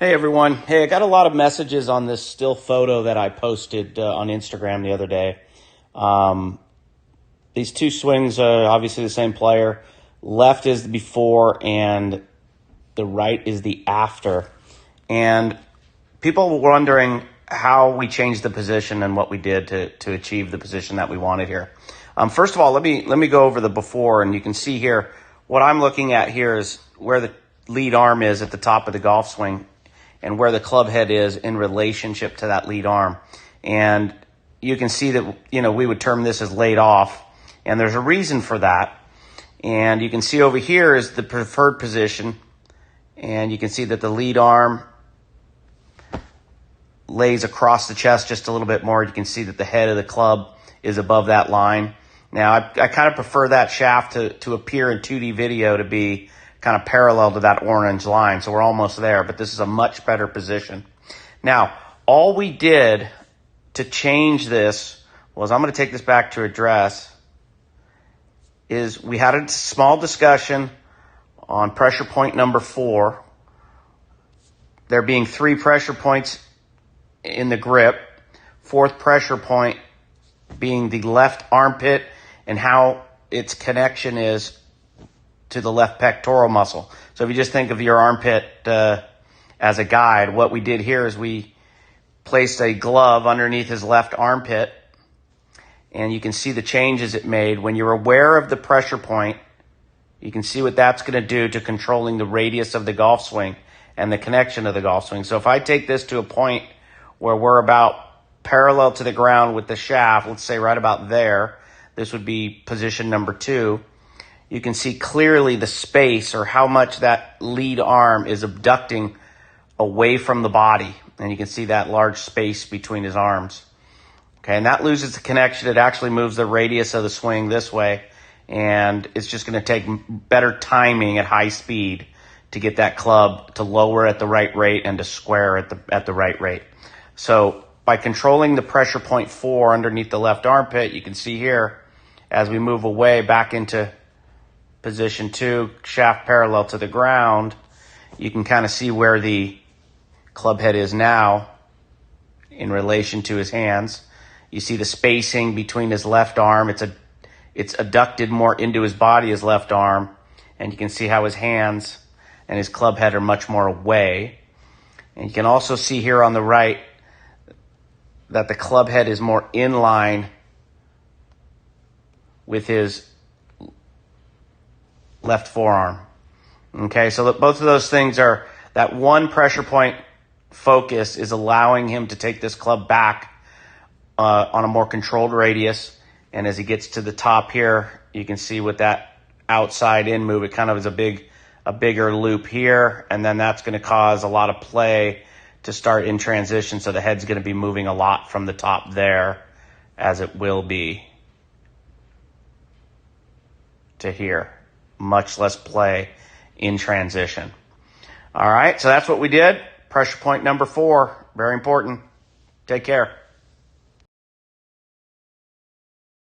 Hey everyone. Hey, I got a lot of messages on this still photo that I posted on Instagram the other day. These two swings are obviously the same player. Left is the before and the right is the after. And people were wondering how we changed the position and what we did to achieve the position that we wanted here. First of all, let me go over the before, and you can see here what I'm looking at here is where the lead arm is at the top of the golf swing and where the club head is in relationship to that lead arm. And you can see that, we would term this as laid off, and there's a reason for that. And you can see over here is the preferred position, and you can see that the lead arm lays across the chest just a little bit more. You can see that the head of the club is above that line. Now, I kind of prefer that shaft to appear in 2D video to be kind of parallel to that orange line. So we're almost there, but this is a much better position. Now, all we did to change this was, I'm going to take this back to address, is we had a small discussion on pressure point number 4. There being 3 pressure points in the grip, 4th pressure point being the left armpit and how its connection is to the left pectoral muscle. So if you just think of your armpit as a guide, what we did here is we placed a glove underneath his left armpit, and you can see the changes it made. When you're aware of the pressure point, you can see what that's going to do to controlling the radius of the golf swing and the connection of the golf swing. So if I take this to a point where we're about parallel to the ground with the shaft, let's say right about there, this would be position number 2. You can see clearly the space, or how much that lead arm is abducting away from the body. And you can see that large space between his arms. Okay, and that loses the connection. It actually moves the radius of the swing this way. And it's just going to take better timing at high speed to get that club to lower at the right rate and to square at the right rate. So by controlling the pressure point 4 underneath the left armpit, you can see here, as we move away back into position 2, shaft parallel to the ground, you can kind of see where the club head is now in relation to his hands. You see the spacing between his left arm. It's adducted more into his body, his left arm, and you can see how his hands and his club head are much more away. And you can also see here on the right that the club head is more in line with his left forearm. Okay, so both of those things are, that one pressure point focus is allowing him to take this club back on a more controlled radius. And as he gets to the top here, you can see with that outside in move, it kind of is a bigger loop here, and then that's going to cause a lot of play to start in transition. So the head's going to be moving a lot from the top there, as it will be to here. Much less play in transition. All right, so that's what we did. Pressure point number 4, very important. Take care.